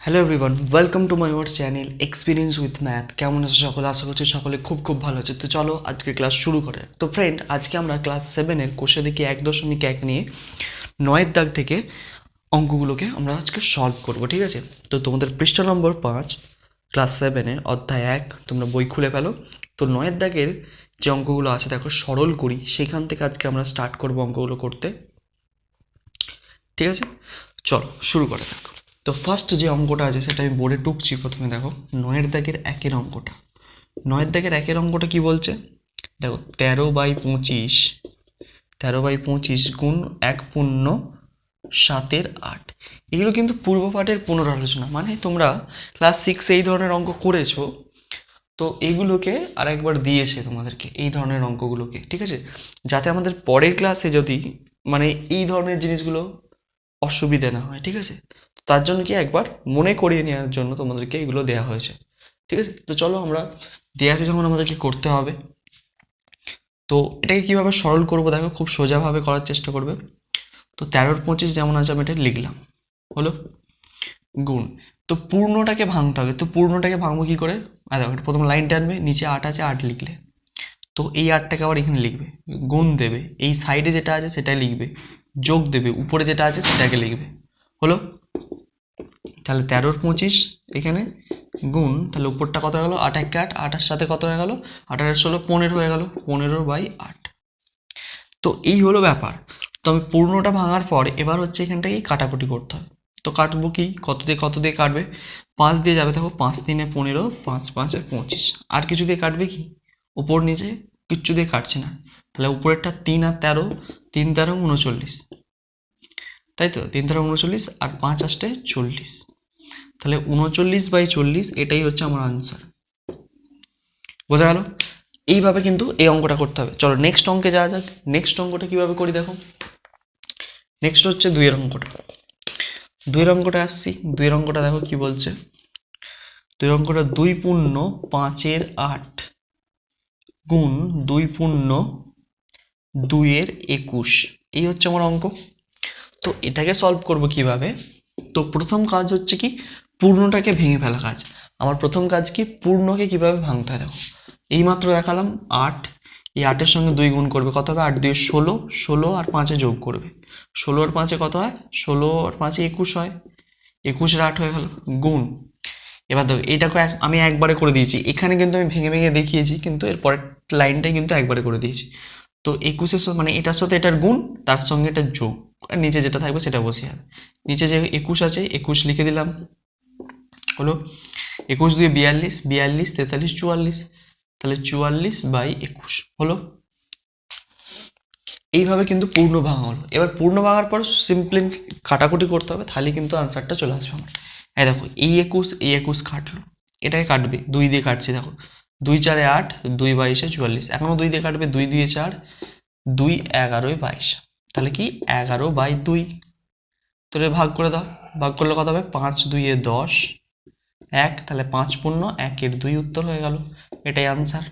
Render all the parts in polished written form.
Hello everyone, welcome to my our channel experience with math. কেমন আছে সকলে? আশা করছি সকলে খুব খুব ভালো আছে। তো চলো আজকে ক্লাস শুরু করে। তো ফ্রেন্ড, আজকে আমরা ক্লাস 7-এর কোষে দেখি 1.1 নিয়ে 9-এর দাগ থেকে অঙ্কগুলোকে আমরা আজকে সলভ করব, ঠিক আছে? তো তোমাদের পৃষ্ঠা নম্বর 5, ক্লাস 7-এর অধ্যায় 1, তোমরা বই খুলে ফেলো। তো 9-এর দাগের যে অঙ্কগুলো আছে দেখো সরল করি, সেখান থেকে আজকে আমরা স্টার্ট করব অঙ্কগুলো করতে, ঠিক আছে? চলো শুরু করে দেখো। তো ফার্স্ট যে অঙ্কটা আছে সেটা আমি বোর্ডে টুকছি। প্রথমে দেখো 9-এর দাগের 1-এর অঙ্কটা। 9-এর দাগের 1-এর অঙ্কটা কি বলছে দেখো, 13/25, 13/25 গুণ 1/8। এগুলো কিন্তু পূর্ব পাঠের পুনরালোচনা, মানে তোমরা ক্লাস 6 এই ধরনের অঙ্ক করেছো, তো এইগুলোকে আর একবার দিয়েছে তোমাদেরকে এই ধরনের অঙ্কগুলোকে, ঠিক আছে? যাতে আমাদের পরের ক্লাসে যদি মানে এই ধরনের জিনিসগুলো অসুবিধে না হয়, ঠিক আছে? তার জন্য কি একবার মনে করিয়ে নেওয়ার জন্য তোমাদেরকে এগুলো দেওয়া হয়েছে, ঠিক আছে? তো চলো আমরা দেওয়া আছে যখন আমাদেরকে করতে হবে। তো এটাকে কিভাবে সরল করবো দেখো, খুব সোজাভাবে করার চেষ্টা করবে। তো 13/25 যেমন আছে আমি এটা লিখলাম, হলো গুণ। তো পূর্ণটাকে ভাঙতে হবে। তো পূর্ণটাকে ভাঙবো কি করে? দেখো প্রথম লাইন টানবে, নিচে 8 আছে, 8 লিখলে তো এই 8টাকে আবার এখানে লিখবে, গুণ দেবে, এই সাইডে যেটা আছে সেটাই লিখবে, যোগ দেবে, উপরে যেটা আছে সেটাকে লিখবে, হলো? তাহলে 13/25 এখানে গুণ, তাহলে উপরটা কত হয়ে গেল? 8 1 8, 8 সাথে কত হয়ে গেল? 8 আর 16 15 হয়ে গেল, 15/8। তো এই হলো ব্যাপার। তো আমি পূর্ণটা ভাঙার পর এবার হচ্ছে এখানটাকে কাটাকুটি করতে হবে। তো কাটবো কি, কত দিয়ে কাটবে? 5 দিয়ে যাবে, দেখো 5 3 15, 5 5 25। আর কিছু দিয়ে কাটবে কি? উপর নিচে কিচ্ছু দিয়ে কাটছে না। তাহলে উপরেরটা 3 আর 13, 3 13 39, তাই তো? 3 13 39 আর 5 আসতে 40। তাহলে 39/40 এটাই হচ্ছে আমার আনসার। বোঝা গেল? এইভাবে কিন্তু এই অঙ্কটা করতে হবে। চলো নেক্সট অঙ্কে যাওয়া যাক। নেক্সট অঙ্কটা কিভাবে করি দেখো। নেক্সট হচ্ছে 2-এর অঙ্কটা। 2-এর অঙ্কটা আসছি। 2-এর অঙ্কটা দেখো কি বলছে। 2-এর অঙ্কটা 2 × 5-এর 8 গুণ 2 × 2-এর 21, এই হচ্ছে আমার অঙ্ক। তো এটাকে সলভ করব কিভাবে? তো প্রথম কাজ হচ্ছে কি, পূর্ণটাকে ভেঙে ফেলা কাজ। আমার প্রথম কাজ কি, পূর্ণকে কিভাবে ভাঙতে হয় দেখো। এইমাত্র দেখালাম 8, এই 8-এর সঙ্গে 2 গুণ করবে, কত হবে? 8 দিয়ে 16, 16 আর 5-এ যোগ করবে, 16 আর 5-এ কত হয়? 16 আর 5-এ 21 হয়, 21 আর 8 হয়ে গেল, গুণ। এবার দেখো এইটাকে আমি একবারে করে দিয়েছি, এখানে কিন্তু আমি ভেঙে ভেঙে দেখিয়েছি, কিন্তু এর পরের লাইনটাই কিন্তু একবারে করে দিয়েছি। তো 21-এর মানে এটার সাথে এটার গুণ, তার সঙ্গে এটা যোগ, আর নিচে যেটা থাকবে সেটা বসে যাবে। নিচে যে 21 আছে, 21 লিখে দিলাম, হলো 21 2 42, 42 43 44, তাহলে 44/21 হলো। এইভাবে কিন্তু পূর্ণ ভাঙা হলো। এবার পূর্ণ ভাঙার পর সিম্পলি কাটাকুটি করতে হবে, তাহলে কিন্তু আনসারটা চলে আসবে আমার। এই দেখো এই 21 এই 21 কাটলো, এটাকে কাটবে, 2 দিয়ে কাটছি দেখো, 2 4 8, 2 22 44, এখনো 2 দিয়ে কাটবে, 2 দিয়ে 4, 2 11 22, তাহলে কি 11/2। তো এটা ভাগ করে দাও, ভাগ করলে কত হবে? 5 2 10, 1, তাহলে 5 পূর্ণ 1 2 উত্তর হয়ে গেল। এটাই আনসার।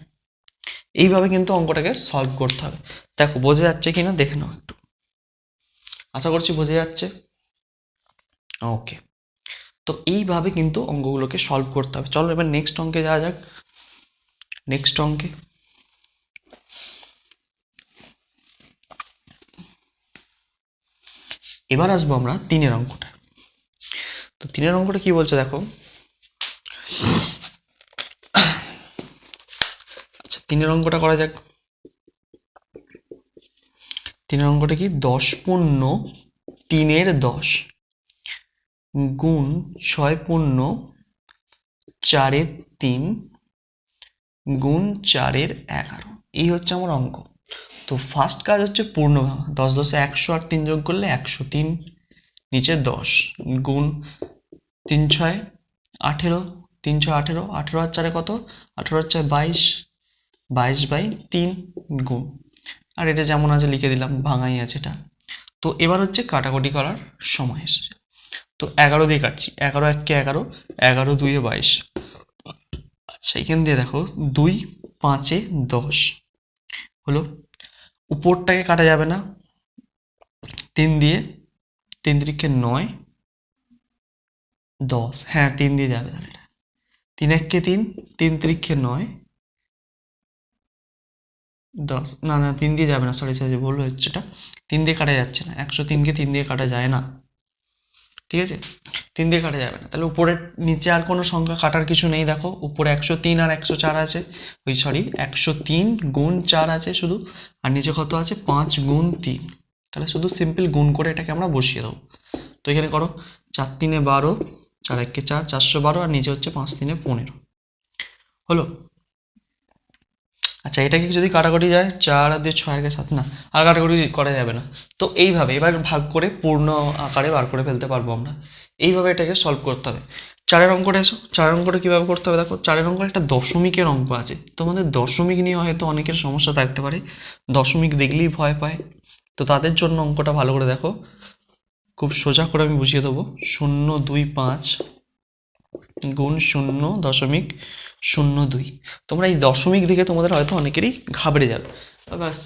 এইভাবে কিন্তু অঙ্কটাকে সলভ করতে হবে। দেখো বোঝা যাচ্ছে কিনা দেখে নাও একটু, আশা করছি বোঝা যাচ্ছে। ওকে, তো এইভাবে কিন্তু অঙ্কগুলোকে সলভ করতে হবে। চলো এবার নেক্সট অঙ্কে যাওয়া যাক। নেক্সট অঙ্কে এবার আসবো আমরা 3-এর অঙ্কটা। তো 3-এর অঙ্কটা কি বলছে দেখো। আচ্ছা 3-এর অঙ্কটা করা যাক। 3-এর অঙ্কটা কি, 10/3-এর 10 গুণ 6/4-এর 3 গুণ 4-এর 11, এই হচ্ছে আমার অঙ্ক। তো ফার্স্ট কাজ হচ্ছে পূর্ণ ভাঙা। 10 10 100 আর 3 যোগ করলে 103, নিচে 10 গুণ 3 6 18, 3 6 18, 18 আর 4 কত? 18 আর 4 22, 22/3 গুণ, আর এটা যেমন আছে লিখে দিলাম, ভাঙাই আছে এটা। তো এবার হচ্ছে কাটাকুটি করার সময় এসেছে। তো 11 দিয়ে কাটছি, 11 1 11, 11 2 22। আচ্ছা এখান দিয়ে দেখো 2 5 10 হলো। উপরটাকে কাটা যাবে না, 3 দিয়ে, 3 3 9, 10, হ্যাঁ 3 দিয়ে যাবে তাহলে এটা। 3 এককে 3, 3 তিরিক্ষে 9, 10, না না 3 দিয়ে যাবে না, সরি সরি ভুল হচ্ছে, এটা 3 দিয়ে কাটা যাচ্ছে না, 103কে 3 দিয়ে কাটা যায় না, ঠিক আছে, 3 দিয়ে কাটা যাবে না। তাহলে উপরে নিচে আর কোনো সংখ্যা কাটার কিছু নেই, দেখো উপরে 103 আর 104 আছে, ওই সরি 103 গুণ 4 আছে শুধু, আর নিচে কত আছে 5 গুণ 3, তাহলে শুধু সিম্পল গুণ করে এটাকে আমরা বসিয়ে দেবো। তো এখানে করো 4 3 12, 4 1 4, 412, আর নিচে হচ্ছে 5 3 15, হলো। আচ্ছা এটাকে যদি কাটাকুটি যায়, 4 আর 2 6 আর 7, না আর কাটাকুটি করা যাবে না। তো এইভাবে এবার ভাগ করে পূর্ণ আকারে বার করে ফেলতে পারবো আমরা, এইভাবে এটাকে সলভ করতে হবে। 4-এর অঙ্কটা এসো, 4-এর অঙ্কটা কীভাবে করতে হবে দেখো, 4-এর অঙ্ক একটা দশমিকের অঙ্ক আছে, তোমাদের দশমিক নিয়ে হয়তো অনেকের সমস্যা থাকতে পারে, দশমিক দেখলেই ভয় পায়, তো তাদের জন্য অঙ্কটা ভালো করে দেখো, খুব সোজা করে আমি বুঝিয়ে দেবো। 025 গুণ 0.02, তোমরা এই দশমিক দিকে তোমাদের হয়তো অনেকেরই ঘাবড়ে যাবে, ব্যাস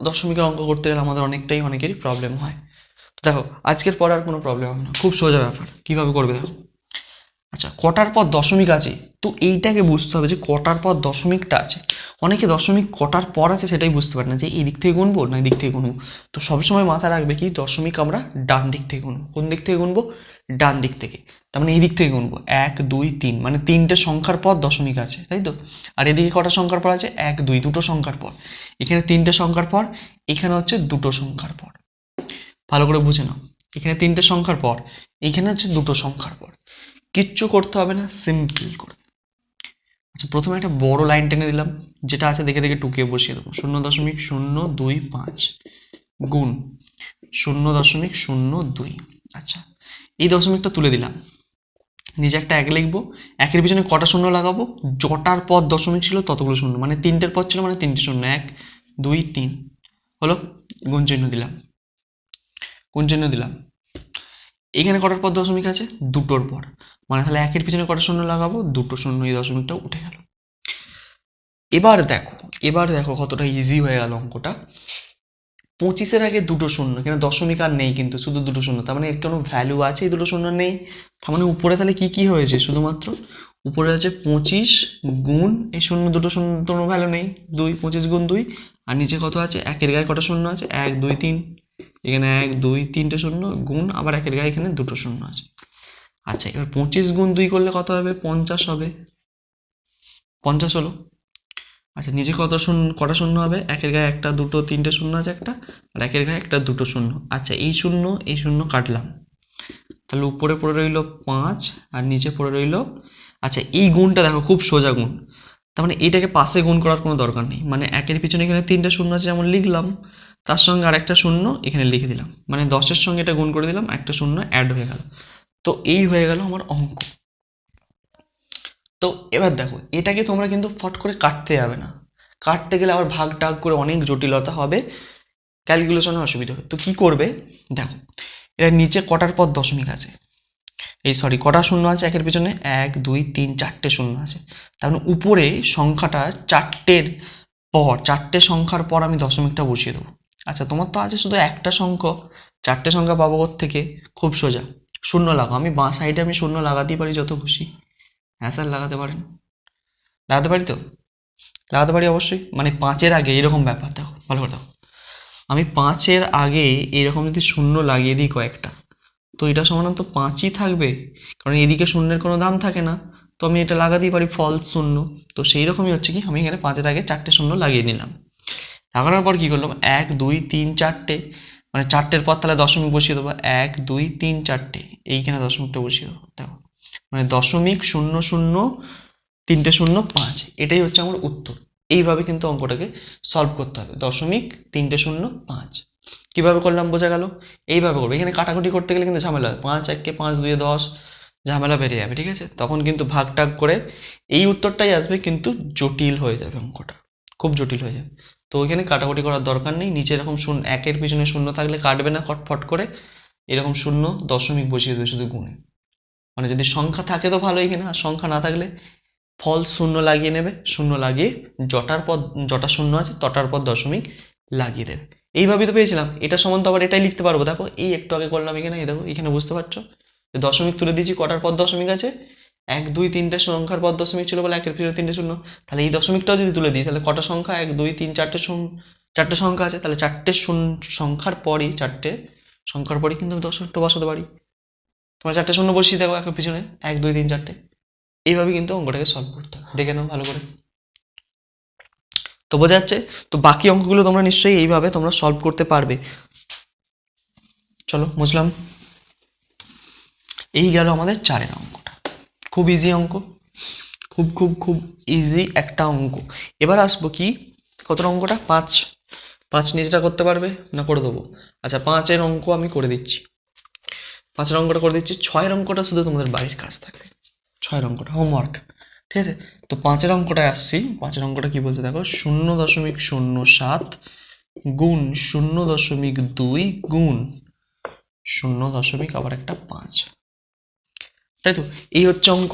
দশমিকের অঙ্ক করতে গেলে আমাদের অনেকেরই প্রবলেম হয়। তো দেখো আজকের পর আর কোনো প্রবলেম হবে না, খুব সোজা ব্যাপার, কীভাবে করবে দেখো। আচ্ছা কটার পর দশমিক আছে, তো এইটাকে বুঝতে হবে যে কটার পর দশমিকটা আছে। অনেকে দশমিক কটার পর আছে সেটাই বুঝতে পারে না, যে এই দিক থেকে গুনবো না এই দিক থেকে গুনবো। তো সবসময় মাথায় রাখবে কি, দশমিক আমরা ডান দিক থেকে গুনবো। কোন দিক থেকে গুনবো, ডান দিক থেকে, তার মানে এই দিক থেকে গুনবো 1 2 3, মানে 3টে সংখ্যার পর দশমিক আছে, তাই তো। আর এদিকে কটা সংখ্যার পর আছে, 1 2, দুটো সংখ্যার পর। এখানে 3টে সংখ্যার পর, এখানে হচ্ছে দুটো সংখ্যার পর, ভালো করে বুঝে নাও। এখানে 3টে সংখ্যার পর, এইখানে হচ্ছে দুটো সংখ্যার পর, কিচ্ছু করতে হবে না, সিম্পল করে। আচ্ছা প্রথমে একটা বড় লাইন টেনে দিলাম, যেটা আছে দেখে দেখে টুকিয়ে বসিয়ে দেবো। 0.025 গুণ 0.02, আচ্ছা এই দশমিকটা তুলে দিলাম, নিচে একটা 1 লিখবো, একের পিছনে কটা শূন্য লাগাবো, যটার পর দশমিক ছিল ততগুলো শূন্য, মানে 3টের পর ছিল মানে 3টে শূন্য, 1 2 3, হলো, গুণ চিহ্ন দিলাম, গুণ চিহ্ন দিলাম। এখানে কটার পর দশমিক আছে, দুটোর পর, মানে তাহলে একের পিছনে কটা শূন্য লাগাবো, দুটো শূন্য, এই দশমিকটা উঠে গেল। এবার দেখো কতটা ইজি হয়ে গেল অঙ্কটা। 25-এর আগে দুটো শূন্য, এখানে দশমিক আর নেই কিন্তু শুধু দুটো শূন্য, তার মানে এর কোনো ভ্যালু আছে, এই দুটো শূন্য নেই, তার মানে উপরে তাহলে কি কি হয়েছে, শুধুমাত্র উপরে আছে 25 গুণ এই শূন্য, দুটো শূন্য কোনো ভ্যালু নেই, 2 25 গুণ 2, আর নিচে কত আছে, একের গায়ে কটা শূন্য আছে, 1 2 3, এখানে 1 2 3টে শূন্য গুণ আবার একের গায়ে এখানে দুটো শূন্য আছে। আচ্ছা এবার 25 গুণ 2 করলে কত হবে, 50 হবে, 50 হলো। আচ্ছা নিচে কটা শূন্য হবে, একের গায়ে একটা দুটো তিনটে শূন্য আছে একটা, আর একের গায়ে একটা দুটো শূন্য। আচ্ছা এই শূন্য কাটলাম, তাহলে উপরে পড়ে রইল 5 আর নিচে পড়ে রইল, আচ্ছা এই গুণটা দেখো খুব সোজা গুণ, তার মানে এটাকে পাশে গুণ করার কোনো দরকার নেই, মানে একের পিছনে এখানে 3টে শূন্য আছে যেমন লিখলাম, তার সঙ্গে আর একটা শূন্য এখানে লিখে দিলাম, মানে 10-এর সঙ্গে এটা গুণ করে দিলাম, একটা শূন্য অ্যাড হয়ে গেল। তো এই হয়ে গেল আমার অঙ্ক। তো এবার দেখো এটাকে তোমরা কিন্তু ফট করে কাটতে যাবে না, কাটতে গেলে আবার ভাগ টাগ করে অনেক জটিলতা হবে, ক্যালকুলেশনে অসুবিধা হবে। তো কি করবে দেখো, এর নিচে কটার পর দশমিক আছে, এই সরি কটা শূন্য আছে একের পিছনে, 1 2 3 4টে শূন্য আছে, তার মানে উপরে সংখ্যাটা চারটে সংখ্যার পর আমি দশমিকটা বসিয়ে দেবো। আচ্ছা তোমার তো আছে শুধু একটা সংখ্যা, চারটে সংখ্যা পাবো থেকে, খুব সোজা, শূন্য লাগাও, আমি বাঁ সাইডে আমি শূন্য লাগাতেই পারি যত খুশি। হ্যাঁ স্যার লাগাতে পারেন, লাগাতে পারি তো, লাগাতে পারি অবশ্যই, মানে 5-এর আগে এরকম ব্যাপার, দেখো ভালো করে দেখো, আমি 5-এর আগে এরকম যদি শূন্য লাগিয়ে দিই কয়েকটা, তো এটা সমানত 5ই থাকবে, কারণ এদিকে শূন্যের কোনো দাম থাকে না, তো আমি এটা লাগাতেই পারি ফলস শূন্য। তো সেই রকমই হচ্ছে কি, আমি এখানে 5-এর আগে 4টে শূন্য লাগিয়ে নিলাম, লাগানোর পর কি করলাম, 1 2 3 4টে, মানে 4টের পর তাহলে দশমিক বসিয়ে দেবো, 1 2 3 4টে, এইখানে দশমিকটা বসিয়ে দেবো, দেখো মানে 0.00 3.05, এটাই হচ্ছে আমার উত্তর। এইভাবে কিন্তু অঙ্কটাকে সলভ করতে হবে, 0.305। কিভাবে করলাম বোঝা গেল, এইভাবে করবে। এখানে কাটাকুটি করতে গেলে কিন্তু ঝামেলা হয়, 5 1 5 2 10, ঝামেলা বেরিয়ে যাবে, ঠিক আছে, তখন কিন্তু ভাগ টাগ করে এই উত্তরটাই আসবে, কিন্তু জটিল হয়ে যাবে অঙ্কটা, খুব জটিল হয়ে যাবে। তো ওইখানে কাটাকুটি করার দরকার নেই, নিচে এরকম শূন্য, একের পিছনে শূন্য থাকলে কাটবে না ফট করে, এরকম শূন্য দশমিক বসিয়ে দেবে শুধু গুণে, মানে যদি সংখ্যা থাকে তো ভালো, এখানে আর সংখ্যা না থাকলে ফলস শূন্য লাগিয়ে নেবে, শূন্য লাগিয়ে যটা শূন্য আছে তটার পর দশমিক লাগিয়ে দেবে। এইভাবেই তো পেয়েছিলাম, এটা সমান তো আবার এটাই লিখতে পারবো, দেখো এই একটু আগে করলাম এখানে, এই দেখো এখানে বুঝতে পারছো, দশমিক তুলে দিয়েছি, কটার পর দশমিক আছে, 1 2 3টে সংখ্যার পর দশমিক ছিল বলে 1-এর পিছনে 3টে শূন্য। তাহলে এই দশমিকটাও যদি তুলে দিই তাহলে কটা সংখ্যা, 1 2 3 4টে সংখ্যা আছে, তাহলে 4টে সংখ্যার পরই, 4টে সংখ্যার পরই কিন্তু আমি দশমিকটা বসাতে পারি। তোমার 4টে শূন্য বসিয়ে দেখো একের পিছনে, 1 2 3 4টে। এইভাবে কিন্তু অঙ্কটাকে সলভ করতে হবে, দেখে নাও ভালো করে। তো বোঝা যাচ্ছে? তো বাকি অঙ্কগুলো তোমরা নিশ্চয়ই এইভাবে তোমরা সলভ করতে পারবে। চলো বুঝলাম। এই গেল আমাদের 4-এর অঙ্কটা, খুব ইজি অঙ্ক, খুব খুব খুব ইজি একটা অঙ্ক। এবার আসবো কি, কত অঙ্কটা, 5 নিজেটা করতে পারবে না করে দেবো? আচ্ছা 5-এর অঙ্ক আমি করে দিচ্ছি, 5-এর অঙ্কটা করে দিচ্ছি। 6-এর অঙ্কটা শুধু তোমাদের বাড়ির কাজ থাকবে, 6-এর অঙ্কটা হোমওয়ার্ক, ঠিক আছে? তো 5-এর অঙ্কটায় আসছি। 5-এর অঙ্কটা কি বলছে দেখো, 0.07 গুণ 0.2 গুণ 0 আবার একটা 5, তাই তো? এই হচ্ছে অঙ্ক,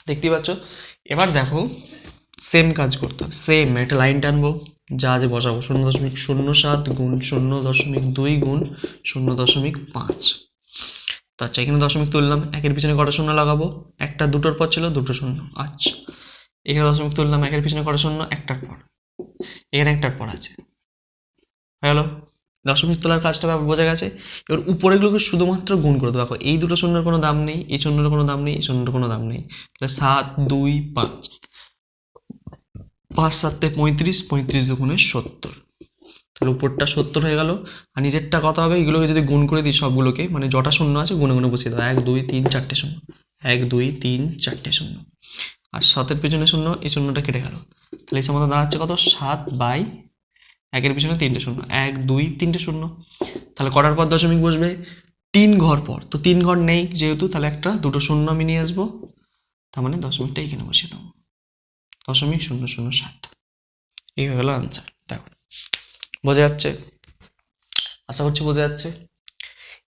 দেখতেই পাচ্ছ। এবার দেখো সেম কাজ করতে হবে, সেম একটা লাইন টানবো, যা যে বসাবো 0.07 গুণ 0.2 গুণ 0.5। তো আচ্ছা এখানে দশমিক তুললাম, একের পিছনে কটা শূন্য লাগাবো, একটা, দুটোর পর ছিল দুটো শূন্য। আচ্ছা এখানে দশমিক তুললাম, একের পিছনে কটা শূন্য, একটার পর, এখানে একটার পর আছে, হয়ে গেল দশমিক তোলার কাজটা বোঝা গেছে। এবার উপরেগুলোকে শুধুমাত্র গুণ করে দেবো। দেখো এই দুটো শূন্যের কোনো দাম নেই, এই শূন্যের কোনো দাম নেই, এই শূন্যের কোনো দাম নেই, তাহলে 7 2 5, 5 7 35, 35 দুগুণে 70, তাহলে উপরটা 70 হয়ে গেল। আর নিচেরটা কত হবে, এগুলোকে যদি গুণ করে দিই সবগুলোকে, মানে যটা শূন্য আছে গুনে গুনে বসিয়ে দাও, 1 2 3 4টে শূন্য, 1 2 3 4টে শূন্য, আর 7-এর পিছনে শূন্য, এই শূন্যটা কেটে গেল, তাহলে এই সমাধান দাঁড়াচ্ছে কত, 7 একের পিছনে 3টে শূন্য, 1 2 3টে শূন্য। তাহলে করার পর দশমিক বসবে 3 ঘর পর, তো 3 ঘর নেই যেহেতু, তাহলে একটা দুটো শূন্য আমি নিয়ে আসবো, তার মানে দশমিকটা এখানে বসিয়ে দেবো, 0.007। এই হয়ে গেল আনসার। দেখো বোঝা যাচ্ছে, আশা করছি বোঝা যাচ্ছে।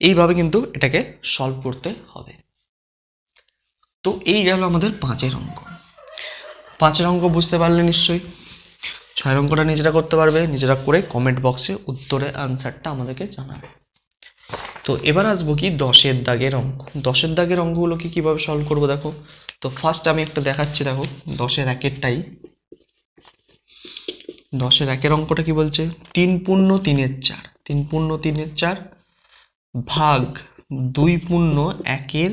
এইভাবে কিন্তু এটাকে সলভ করতে হবে। তো এই গেল আমাদের 5-এর অঙ্ক। 5-এর অঙ্ক বুঝতে পারলে নিশ্চয়ই। 6-এর অঙ্কটা নিজেরা করতে পারবে, নিজেরা করে কমেন্ট বক্সে উত্তরের আনসারটা আমাদেরকে জানাবে। তো এবার আসবো কি 10-এর দাগের অঙ্ক। 10-এর দাগের অঙ্কগুলোকে কিভাবে সলভ করবো দেখো। তো ফার্স্ট আমি একটা দেখাচ্ছি, দেখো 10-এর একেরটাই। 10-এর একের অঙ্কটা কি বলছে, 3 পূর্ণ 3-এর 4, 3 পূর্ণ 3-এর 4 ভাগ 2 পূর্ণ 1-এর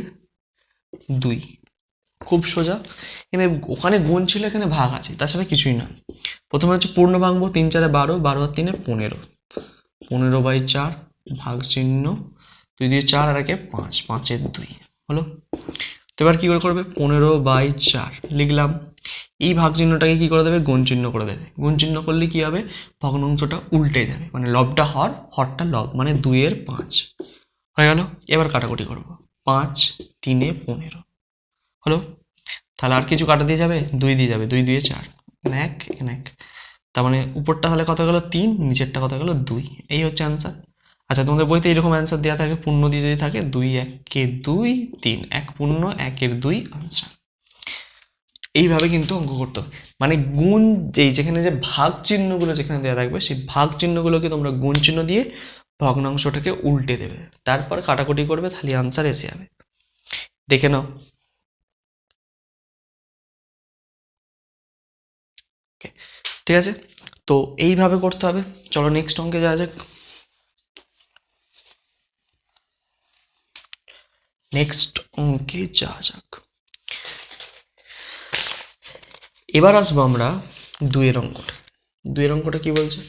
2। খুব সোজা, এখানে ওখানে গুণ ছিল, এখানে ভাগ আছে, তাছাড়া কিছুই না। প্রথমে হচ্ছে পূর্ণ ভাঙবো, 3 4 12, 12 আর 3 15, 15/4 ভাগ চিহ্ন, 2 দিয়ে 4 আর একে 5, 5-এর 2 হলো। তো এবার কি করে করবে, 15/4 লিখলাম। এই ভাগ চিহ্নটাকে কি করে দেবে, গুণ চিহ্ন করে দেবে। গুণ চিহ্ন করলে কি হবে, ভগ্নাংশটা উল্টে যাবে, মানে লবটা হর, হরটা লব, মানে 2-এর 5 হয়ে গেল। এবার কাটাকুটি করবো, 5 3 15 হলো। তাহলে আর কিছু কাটা দিয়ে যাবে, 2 দিয়ে যাবে, 2 2 4, এখানে 1 এখানে 1, তার মানে উপরটা তাহলে কত গেল 3, নিচেরটা কত গেল 2। এই হচ্ছে অ্যান্সার। আচ্ছা তোমাদের বইতে এরকম অ্যান্সার দেওয়া থাকে, পূর্ণ দিয়ে যদি থাকে, 2 1 2 3, 1 পূর্ণ 1-এর 2 আনসার। এইভাবে কিন্তু অঙ্ক করতে হবে, মানে গুণ যেখানে যে ভাগ চিহ্নগুলো যেখানে দেওয়া থাকবে, সেই ভাগ চিহ্নগুলোকে তোমরা গুণ চিহ্ন দিয়ে ভগ্নাংশটাকে উল্টে দেবে, তারপর কাটাকুটি করবে, তাহলে আনসার এসে যাবে। দেখে নাও। ঠিক আছে, তো এইভাবে করতে হবে। চলো নেক্সট অঙ্কে যাওয়া যাক। নেক্সট অঙ্কে যাওয়া যাক। এবার আসবো আমরা 2-এর অঙ্কটা। 2-এর অঙ্কটা কি বলছে,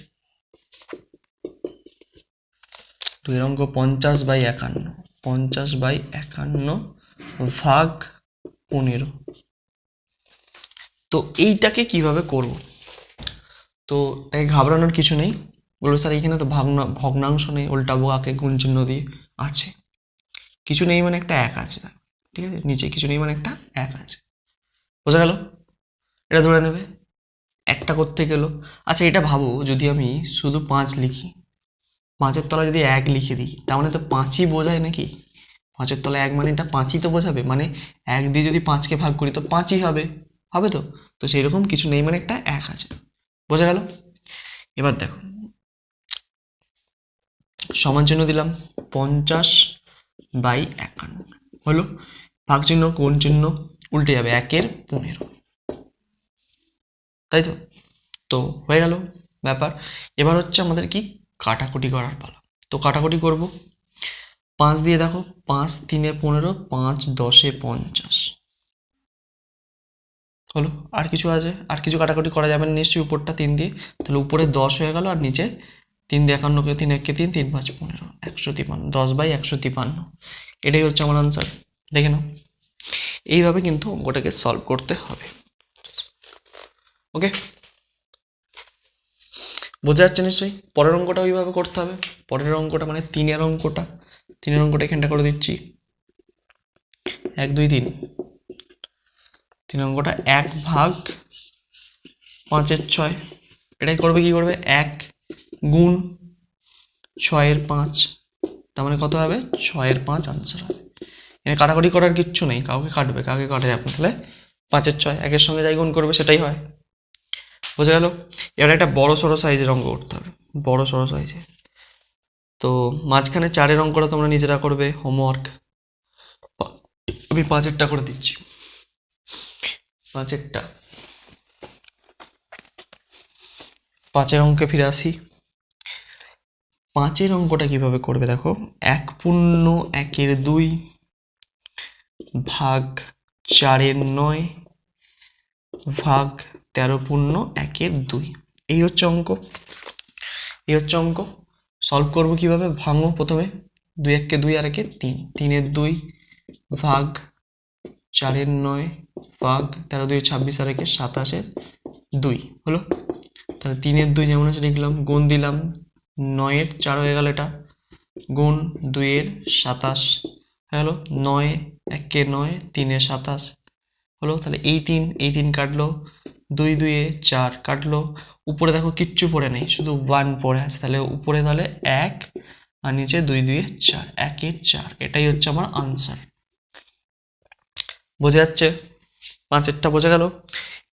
2-এর অঙ্ক 50/51, 50/51 ভাগ 15। তো এইটাকে কিভাবে করব, তো তাকে ঘাবড়ানোর কিছু নেই। বলবে স্যার এখানে তো ভগ্নাংশ নেই, উল্টাবো আগে গুণ চিহ্ন দিয়ে, আছে। কিছু নেই মানে একটা 1 আছে, ঠিক আছে, নিচে কিছু নেই মানে একটা 1 আছে, বোঝা গেল? এটা ধরে নেবে, একটা করতে গেল। আচ্ছা এটা ভাবো, যদি আমি শুধু 5 লিখি, 5-এর তলায় যদি 1 লিখে দিই, তার মানে তো 5ই বোঝায় নাকি? 5-এর তলায় 1 মানে এটা 5ই তো বোঝাবে, মানে 1 দিয়ে যদি 5কে ভাগ করি তো 5ই হবে, হবে তো। তো সেই রকম কিছু নেই মানে একটা 1 আছে, বোঝা গেল? এবার দেখো, সমান চিহ্ন দিলাম, 50 2/51 হলো। ভাগ চিহ্ন কোণ চিহ্ন উল্টে যাবে, 1/15, তাই তো। তো হয়ে গেল ব্যাপার। এবার হচ্ছে আমাদের কি কাটাকুটি করার পালা। তো কাটাকুটি করব। 5 দিয়ে দেখো, 5 3 15, 5 10 50 হলো। আর কিছু আছে? আর কিছু কাটাকুটি করা যাবে না নিশ্চয়ই উপরটা 3 দিয়ে, তাহলে উপরে 10 হয়ে গেল আর নিচে 3 দিয়ে 51 3 1 3 3 5 15 153, 10/153, এটাই হচ্ছে আমার আনসার। দেখে নাও, এইভাবে কিন্তু অঙ্কটাকে সলভ করতে হবে। ওকে, বোঝা যাচ্ছে নিশ্চয়ই। পরের অঙ্কটা ওইভাবে করতে হবে। পরের অঙ্কটা মানে 3-এর অঙ্কটা, 3-এর অঙ্কটা এখানটা করে দিচ্ছি, 1 2 3। 3 অঙ্কটা 1/5/6, এটাই করবে। কি করবে? 1 গুণ 6/5, তার মানে কত হবে? 6/5 আনসার হবে। এখানে কাটাকুটি করার কিচ্ছু নেই, কাউকে কাটবে, কাকে কাটা যাবে না, তাহলে 5/6 1-এর সঙ্গে যাই গুণ করবে সেটাই হয়। বোঝা গেল? এবার একটা বড় সড়ো সাইজের অঙ্ক করতে হবে, বড় সড়ো সাইজে। তো মাঝখানে 4-এর অঙ্কটা তোমরা নিজেরা করবে হোমওয়ার্ক। আমি 5-এরটা করে দিচ্ছি। 5-এরটা, 5-এর অঙ্কে ফিরে আসি। 5-এর অঙ্কটা কিভাবে করবে দেখো, 1/1/2 ভাগ 4/9 ভাগ 13/1/2, এই হচ্ছে অঙ্ক। এই হচ্ছে অঙ্ক। সলভ করবো কিভাবে? ভাঙো প্রথমে, 2 1 2 আর 1 3, 3/2 ভাগ 4/9 ভাগ 13 2 26 আর 1 27/2 হলো। তাহলে 3/2 যেমন আছে লিখলাম, গুণ দিলাম 9/4 হয়ে গেল, এটা গুণ 2/27 হয়ে গেল, 9 1 9 3/27 হলো। তাহলে এই 3 কাটলো, 2 2 4 কাটলো। উপরে দেখো কিচ্ছু পড়ে নেই, শুধু 1 পড়ে আছে, তাহলে উপরে তাহলে 1 আর নিচে 2 2 4, 1/4, এটাই হচ্ছে আমার আনসার। বোঝা যাচ্ছে? 5-এরটা বোঝা গেল।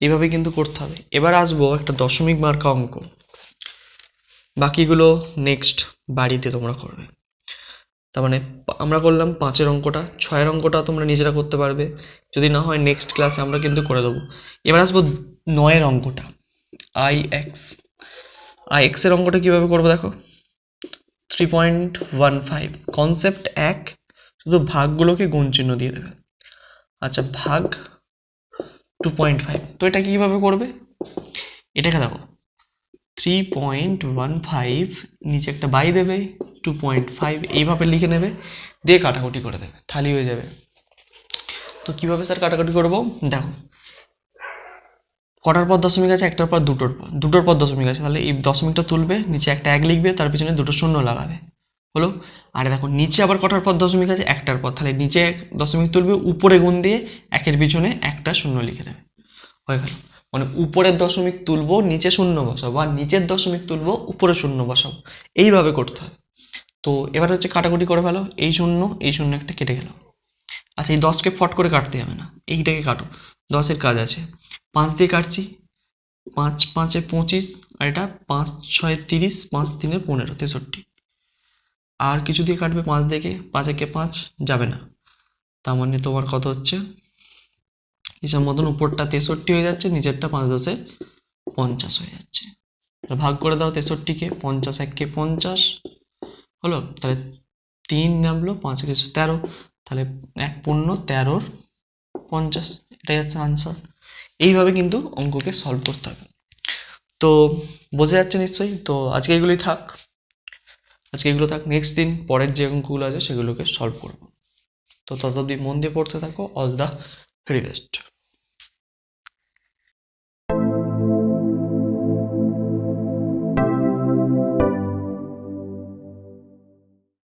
এইভাবে কিন্তু করতে হবে। এবার আসবো একটা দশমিক মার্কা অঙ্ক, বাকিগুলো নেক্সট বাড়িতে তোমরা করবে। তার মানে আমরা করলাম 5-এর অঙ্কটা, 6-এর অঙ্কটা তোমরা নিজেরা করতে পারবে, যদি না হয় নেক্সট ক্লাসে আমরা কিন্তু করে দেবো। এবার আসবো 9-এর অঙ্কটা, আই এক্স এর অঙ্কটা কিভাবে করবো দেখো। 3.15, কনসেপ্ট এক, শুধু ভাগগুলোকে গুণ চিহ্ন দিয়ে দেবে। আচ্ছা, ভাগ 2.5, তো এটা কিভাবে করবে? এটাকে দেখো 3.15, নিচে একটা বাই দেবে, 2.5 এইভাবে লিখে নেবে, দিয়ে কাটাকুটি করে দেবে, থালি হয়ে যাবে। তো কিভাবে স্যার কাটাকুটি করবো দেখো, কটার পর দশমিক আছে? একটার পর দুটোর পর দশমিক আছে, তাহলে এই দশমিকটা তুলবে, নিচে একটা 1 লিখবে, তার পিছনে দুটো শূন্য লাগাবে, হলো। আর দেখো নিচে আবার কটার পর দশমিক আছে? একটার পর, তাহলে নিচে দশমিক তুলবে, উপরে গুণ দিয়ে 1-এর পিছনে একটা শূন্য লিখে দেবে, হয়ে গেল। মানে উপরের দশমিক তুলবো, নিচে শূন্য বসাবো, আর নিচের দশমিক তুলবো, উপরে শূন্য বসাবো, এইভাবে করতে হবে। তো এবার হচ্ছে কাটাকুটি করে ফেলো, এই শূন্য একটা কেটে গেল। আচ্ছা, এই 10কে ফট করে কাটতে হবে না, এইটাকে কাটো, 10-এর কাজ আছে। 5 দিয়ে কাটছি, 5 5 25, আর এটা 5 6 30, 5 3 15 63। আর কিছু দিয়ে কাটবে 5 থেকে, 5 1 5 যাবে না, তার মানে তোমার কত হচ্ছে হিসাব মতন, উপরটা 63 হয়ে যাচ্ছে, নিচেরটা 5 10 50 হয়ে যাচ্ছে। ভাগ করে দাও 63কে, 50 1 50 হলো। তাহলে 3 নামলো, 5 13, তাহলে 1/13/50, এটাই হচ্ছে আনসার। এইভাবে কিন্তু অঙ্ককে সলভ করতে হবে। তো বোঝা যাচ্ছে নিশ্চয়ই। তো আজকে এগুলোই থাক, নেক্সট দিন পরের যে অঙ্কগুলো আছে সেগুলোকে সলভ করবো। তো ততদিন মন দিয়ে পড়তে থাকো। All the very best.